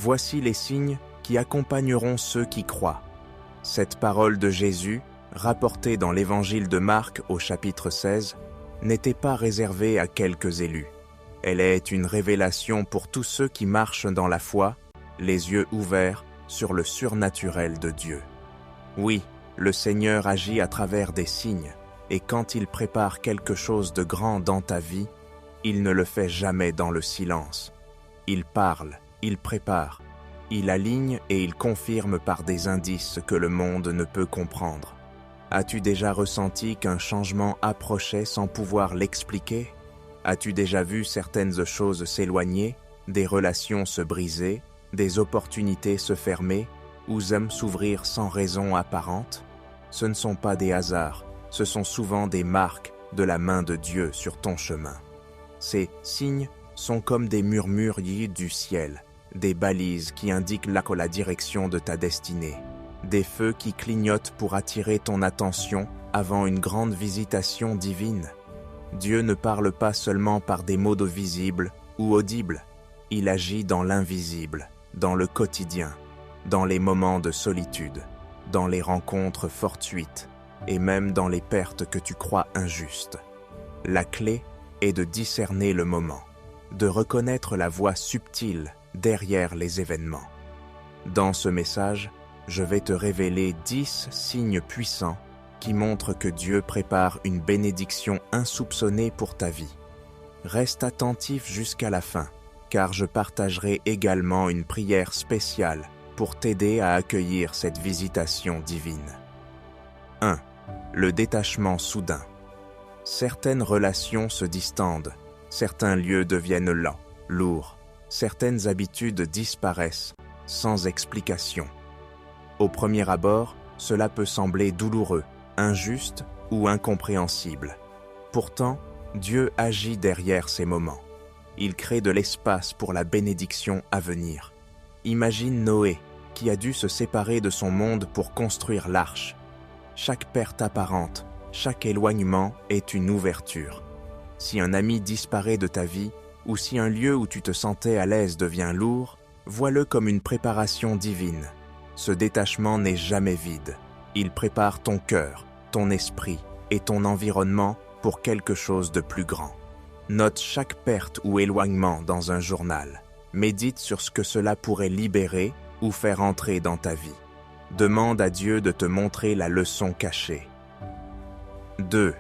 Voici les signes qui accompagneront ceux qui croient. Cette parole de Jésus, rapportée dans l'évangile de Marc au chapitre 16, n'était pas réservée à quelques élus. Elle est une révélation pour tous ceux qui marchent dans la foi, les yeux ouverts sur le surnaturel de Dieu. Oui, le Seigneur agit à travers des signes, et quand il prépare quelque chose de grand dans ta vie, il ne le fait jamais dans le silence. Il parle, il prépare, il aligne et il confirme par des indices que le monde ne peut comprendre. As-tu déjà ressenti qu'un changement approchait sans pouvoir l'expliquer? As-tu déjà vu certaines choses s'éloigner, des relations se briser, des opportunités se fermer, ou même s'ouvrir sans raison apparente? Ce ne sont pas des hasards, ce sont souvent des marques de la main de Dieu sur ton chemin. Ces signes sont comme des murmures du ciel, des balises qui indiquent la direction de ta destinée, des feux qui clignotent pour attirer ton attention avant une grande visitation divine. Dieu ne parle pas seulement par des mots visibles ou audibles, il agit dans l'invisible, dans le quotidien, dans les moments de solitude, dans les rencontres fortuites et même dans les pertes que tu crois injustes. La clé est de discerner le moment, de reconnaître la voix subtile derrière les événements. Dans ce message, je vais te révéler 10 signes puissants qui montrent que Dieu prépare une bénédiction insoupçonnée pour ta vie. Reste attentif jusqu'à la fin, car je partagerai également une prière spéciale pour t'aider à accueillir cette visitation divine. 1. Le détachement soudain. Certaines relations se distendent, certains lieux deviennent lents, lourds, certaines habitudes disparaissent sans explication. Au premier abord, cela peut sembler douloureux, injuste ou incompréhensible. Pourtant, Dieu agit derrière ces moments. Il crée de l'espace pour la bénédiction à venir. Imagine Noé, qui a dû se séparer de son monde pour construire l'arche. Chaque perte apparente, chaque éloignement est une ouverture. Si un ami disparaît de ta vie, ou si un lieu où tu te sentais à l'aise devient lourd, vois-le comme une préparation divine. Ce détachement n'est jamais vide. Il prépare ton cœur, ton esprit et ton environnement pour quelque chose de plus grand. Note chaque perte ou éloignement dans un journal. Médite sur ce que cela pourrait libérer ou faire entrer dans ta vie. Demande à Dieu de te montrer la leçon cachée. 2.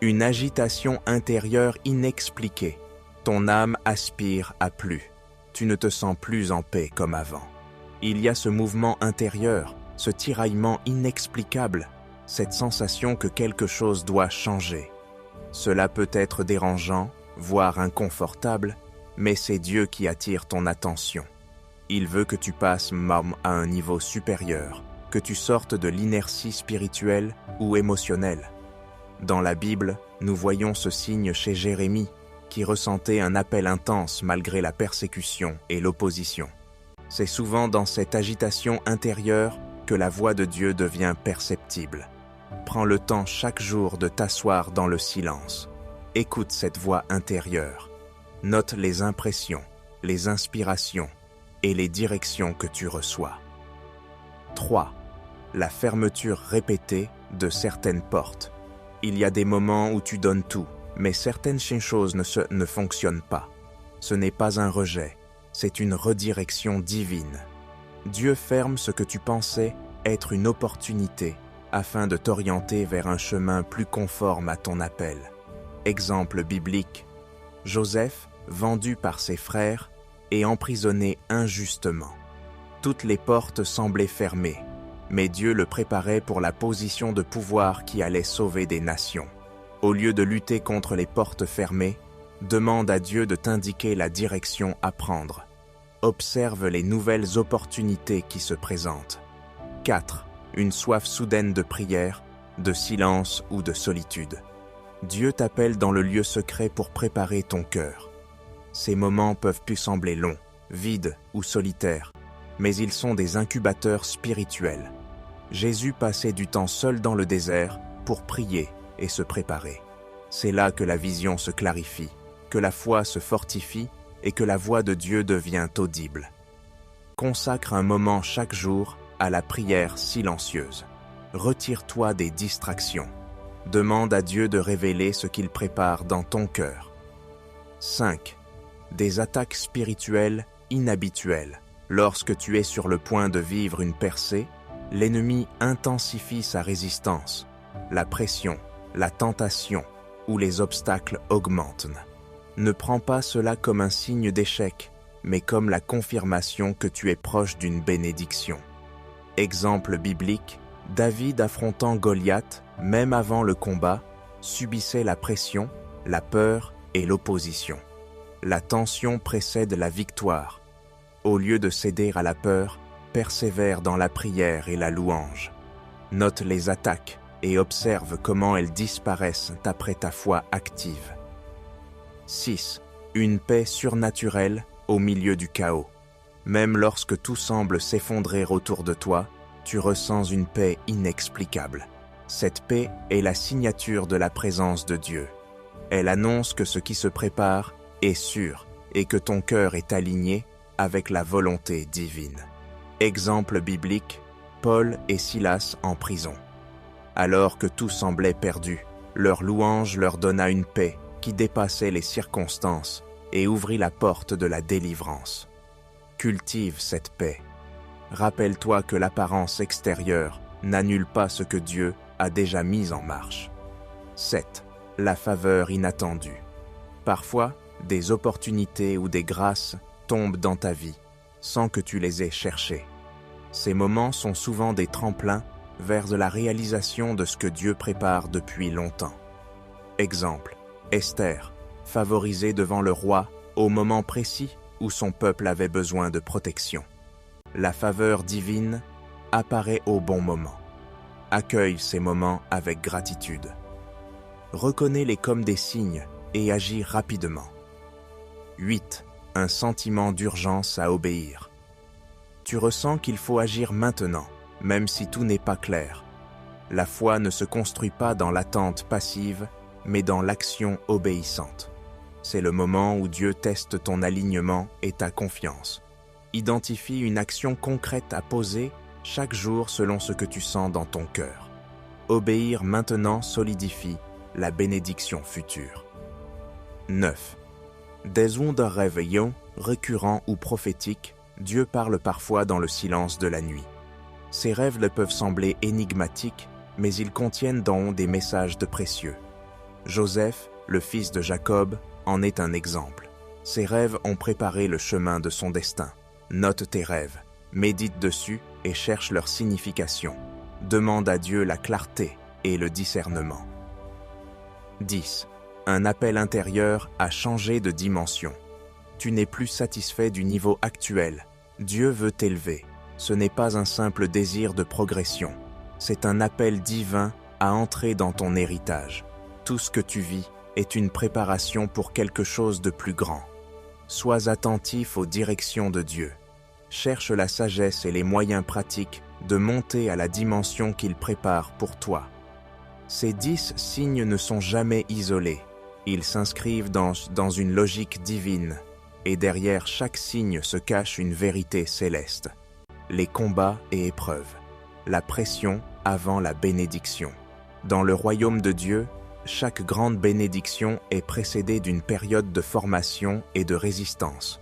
Une agitation intérieure inexpliquée. Ton âme aspire à plus. Tu ne te sens plus en paix comme avant. Il y a ce mouvement intérieur, ce tiraillement inexplicable, cette sensation que quelque chose doit changer. Cela peut être dérangeant, voire inconfortable, mais c'est Dieu qui attire ton attention. Il veut que tu passes à un niveau supérieur, que tu sortes de l'inertie spirituelle ou émotionnelle. Dans la Bible, nous voyons ce signe chez Jérémie, qui ressentait un appel intense malgré la persécution et l'opposition. C'est souvent dans cette agitation intérieure que la voix de Dieu devient perceptible. Prends le temps chaque jour de t'asseoir dans le silence. Écoute cette voix intérieure. Note les impressions, les inspirations et les directions que tu reçois. 3. La fermeture répétée de certaines portes. Il y a des moments où tu donnes tout, mais certaines choses ne fonctionnent pas. Ce n'est pas un rejet, c'est une redirection divine. Dieu ferme ce que tu pensais être une opportunité afin de t'orienter vers un chemin plus conforme à ton appel. Exemple biblique, Joseph, vendu par ses frères et emprisonné injustement. Toutes les portes semblaient fermées, mais Dieu le préparait pour la position de pouvoir qui allait sauver des nations. Au lieu de lutter contre les portes fermées, demande à Dieu de t'indiquer la direction à prendre. Observe les nouvelles opportunités qui se présentent. 4. Une soif soudaine de prière, de silence ou de solitude. Dieu t'appelle dans le lieu secret pour préparer ton cœur. Ces moments peuvent plus sembler longs, vides ou solitaires, mais ils sont des incubateurs spirituels. Jésus passait du temps seul dans le désert pour prier et se préparer. C'est là que la vision se clarifie, que la foi se fortifie et que la voix de Dieu devient audible. Consacre un moment chaque jour à la prière silencieuse. Retire-toi des distractions. Demande à Dieu de révéler ce qu'il prépare dans ton cœur. 5. Des attaques spirituelles inhabituelles. Lorsque tu es sur le point de vivre une percée, l'ennemi intensifie sa résistance. La pression, la tentation ou les obstacles augmentent. Ne prends pas cela comme un signe d'échec, mais comme la confirmation que tu es proche d'une bénédiction. Exemple biblique, David affrontant Goliath, même avant le combat, subissait la pression, la peur et l'opposition. La tension précède la victoire. Au lieu de céder à la peur, persévère dans la prière et la louange. Note les attaques et observe comment elles disparaissent après ta foi active. 6. Une paix surnaturelle au milieu du chaos. Même lorsque tout semble s'effondrer autour de toi, tu ressens une paix inexplicable. Cette paix est la signature de la présence de Dieu. Elle annonce que ce qui se prépare est sûr et que ton cœur est aligné avec la volonté divine. Exemple biblique, Paul et Silas en prison. Alors que tout semblait perdu, leur louange leur donna une paix qui dépassait les circonstances et ouvrit la porte de la délivrance. Cultive cette paix. Rappelle-toi que l'apparence extérieure n'annule pas ce que Dieu a déjà mis en marche. 7. La faveur inattendue. Parfois, des opportunités ou des grâces tombent dans ta vie sans que tu les aies cherchées. Ces moments sont souvent des tremplins vers la réalisation de ce que Dieu prépare depuis longtemps. Exemple, Esther, favorisée devant le roi au moment précis où son peuple avait besoin de protection. La faveur divine apparaît au bon moment. Accueille ces moments avec gratitude. Reconnais-les comme des signes et agis rapidement. 8. Un sentiment d'urgence à obéir. Tu ressens qu'il faut agir maintenant, même si tout n'est pas clair. La foi ne se construit pas dans l'attente passive, mais dans l'action obéissante. C'est le moment où Dieu teste ton alignement et ta confiance. Identifie une action concrète à poser chaque jour selon ce que tu sens dans ton cœur. Obéir maintenant solidifie la bénédiction future. 9. Des réveillons, récurrents ou prophétiques, Dieu parle parfois dans le silence de la nuit. Ces rêves peuvent sembler énigmatiques, mais ils contiennent dans eux des messages de précieux. Joseph, le fils de Jacob, en est un exemple. Ses rêves ont préparé le chemin de son destin. Note tes rêves, médite dessus et cherche leur signification. Demande à Dieu la clarté et le discernement. 10. Un appel intérieur à changer de dimension. Tu n'es plus satisfait du niveau actuel. Dieu veut t'élever. Ce n'est pas un simple désir de progression. C'est un appel divin à entrer dans ton héritage. Tout ce que tu vis est une préparation pour quelque chose de plus grand. Sois attentif aux directions de Dieu. Cherche la sagesse et les moyens pratiques de monter à la dimension qu'il prépare pour toi. Ces 10 signes ne sont jamais isolés. Ils s'inscrivent dans une logique divine, et derrière chaque signe se cache une vérité céleste. Les combats et épreuves. La pression avant la bénédiction. Dans le royaume de Dieu, chaque grande bénédiction est précédée d'une période de formation et de résistance.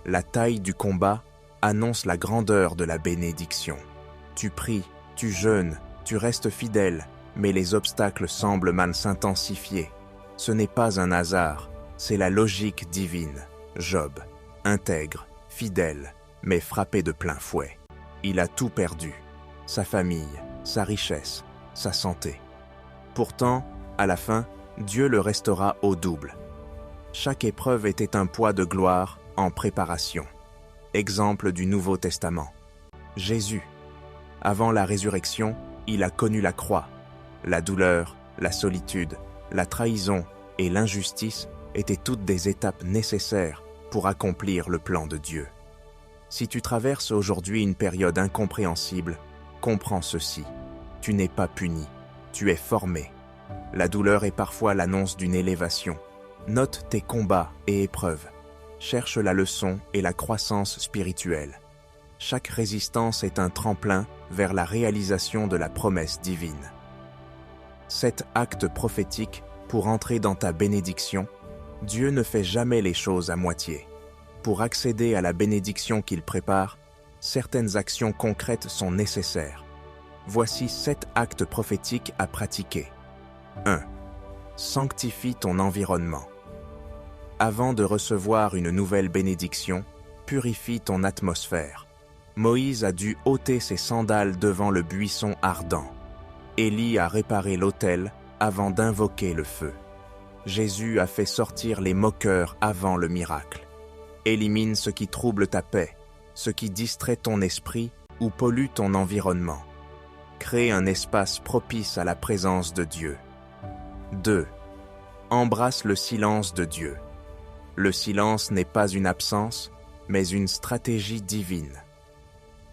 La taille du combat annonce la grandeur de la bénédiction. Tu pries, tu jeûnes, tu restes fidèle, mais les obstacles semblent mal s'intensifier. Ce n'est pas un hasard, c'est la logique divine. Job, intègre, fidèle, mais frappé de plein fouet. Il a tout perdu, sa famille, sa richesse, sa santé. Pourtant, à la fin, Dieu le restera au double. Chaque épreuve était un poids de gloire en préparation. Exemple du Nouveau Testament. Jésus. Avant la résurrection, il a connu la croix. La douleur, la solitude, la trahison et l'injustice étaient toutes des étapes nécessaires pour accomplir le plan de Dieu. Si tu traverses aujourd'hui une période incompréhensible, comprends ceci. Tu n'es pas puni, tu es formé. La douleur est parfois l'annonce d'une élévation. Note tes combats et épreuves. Cherche la leçon et la croissance spirituelle. chaque résistance est un tremplin vers la réalisation de la promesse divine. 7 actes prophétiques pour entrer dans ta bénédiction. Dieu ne fait jamais les choses à moitié. Pour accéder à la bénédiction qu'il prépare, certaines actions concrètes sont nécessaires. Voici 7 actes prophétiques à pratiquer. 1. Sanctifie ton environnement. Avant de recevoir une nouvelle bénédiction, purifie ton atmosphère. Moïse a dû ôter ses sandales devant le buisson ardent. Élie a réparé l'autel avant d'invoquer le feu. Jésus a fait sortir les moqueurs avant le miracle. Élimine ce qui trouble ta paix, ce qui distrait ton esprit ou pollue ton environnement. Crée un espace propice à la présence de Dieu. 2. Embrasse le silence de Dieu. Le silence n'est pas une absence, mais une stratégie divine.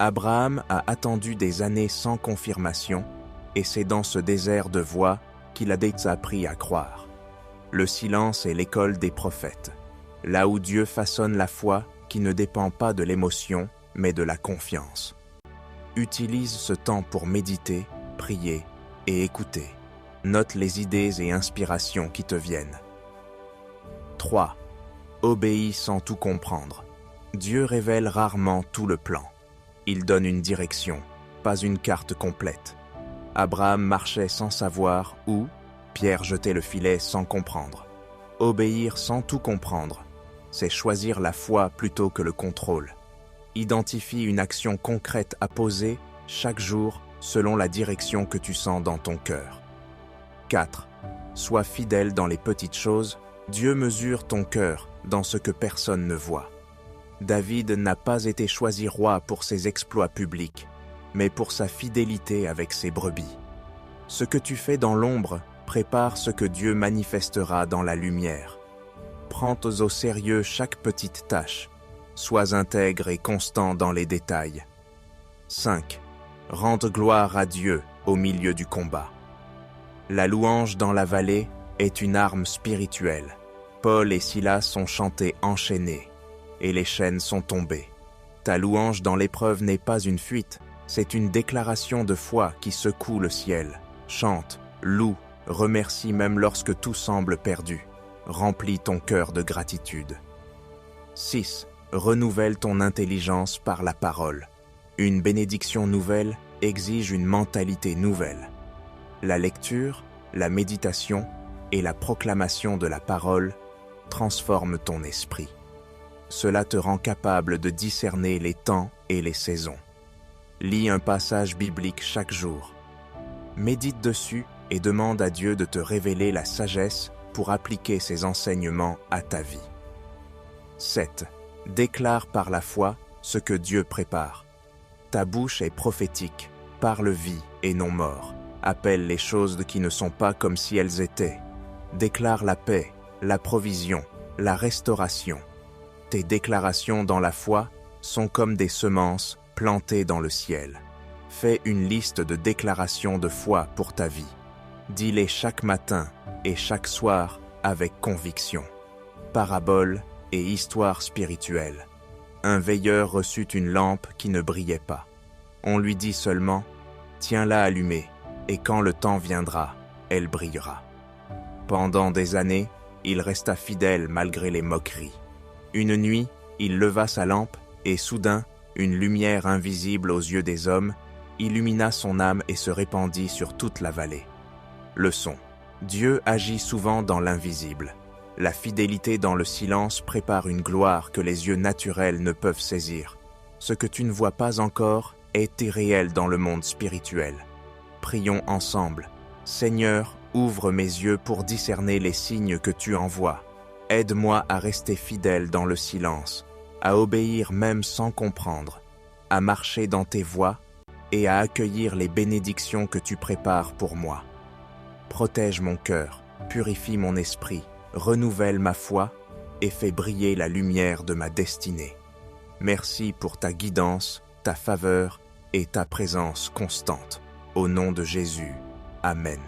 Abraham a attendu des années sans confirmation, et c'est dans ce désert de voix qu'il a appris à croire. Le silence est l'école des prophètes, là où Dieu façonne la foi qui ne dépend pas de l'émotion, mais de la confiance. Utilise ce temps pour méditer, prier et écouter. Note les idées et inspirations qui te viennent. 3. Obéis sans tout comprendre. Dieu révèle rarement tout le plan. Il donne une direction, pas une carte complète. Abraham marchait sans savoir où, Pierre jetait le filet sans comprendre. Obéir sans tout comprendre, c'est choisir la foi plutôt que le contrôle. Identifie une action concrète à poser chaque jour selon la direction que tu sens dans ton cœur. 4. Sois fidèle dans les petites choses. Dieu mesure ton cœur dans ce que personne ne voit. David n'a pas été choisi roi pour ses exploits publics, mais pour sa fidélité avec ses brebis. Ce que tu fais dans l'ombre prépare ce que Dieu manifestera dans la lumière. Prends au sérieux chaque petite tâche. Sois intègre et constant dans les détails. 5. Rende gloire à Dieu au milieu du combat. La louange dans la vallée est une arme spirituelle. Paul et Silas ont chanté enchaînés, et les chaînes sont tombées. Ta louange dans l'épreuve n'est pas une fuite, c'est une déclaration de foi qui secoue le ciel. Chante, loue, remercie même lorsque tout semble perdu. Remplis ton cœur de gratitude. 6. Renouvelle ton intelligence par la parole. Une bénédiction nouvelle exige une mentalité nouvelle. La lecture, la méditation et la proclamation de la parole transforment ton esprit. Cela te rend capable de discerner les temps et les saisons. Lis un passage biblique chaque jour. Médite dessus et demande à Dieu de te révéler la sagesse pour appliquer ses enseignements à ta vie. 7. Déclare par la foi ce que Dieu prépare. Ta bouche est prophétique, parle vie et non mort. Appelle les choses qui ne sont pas comme si elles étaient. Déclare la paix, la provision, la restauration. Tes déclarations dans la foi sont comme des semences plantées dans le ciel. Fais une liste de déclarations de foi pour ta vie. Dis-les chaque matin et chaque soir avec conviction. Paraboles et histoires spirituelles. Un veilleur reçut une lampe qui ne brillait pas. On lui dit seulement « Tiens-la allumée, et quand le temps viendra, elle brillera. » Pendant des années, il resta fidèle malgré les moqueries. Une nuit, il leva sa lampe, et soudain, une lumière invisible aux yeux des hommes illumina son âme et se répandit sur toute la vallée. Leçon. Dieu agit souvent dans l'invisible. La fidélité dans le silence prépare une gloire que les yeux naturels ne peuvent saisir. Ce que tu ne vois pas encore est irréel dans le monde spirituel. Prions ensemble. Seigneur, ouvre mes yeux pour discerner les signes que tu envoies. Aide-moi à rester fidèle dans le silence, à obéir même sans comprendre, à marcher dans tes voies et à accueillir les bénédictions que tu prépares pour moi. Protège mon cœur, purifie mon esprit, renouvelle ma foi et fais briller la lumière de ma destinée. Merci pour ta guidance, ta faveur et ta présence constante. Au nom de Jésus, Amen.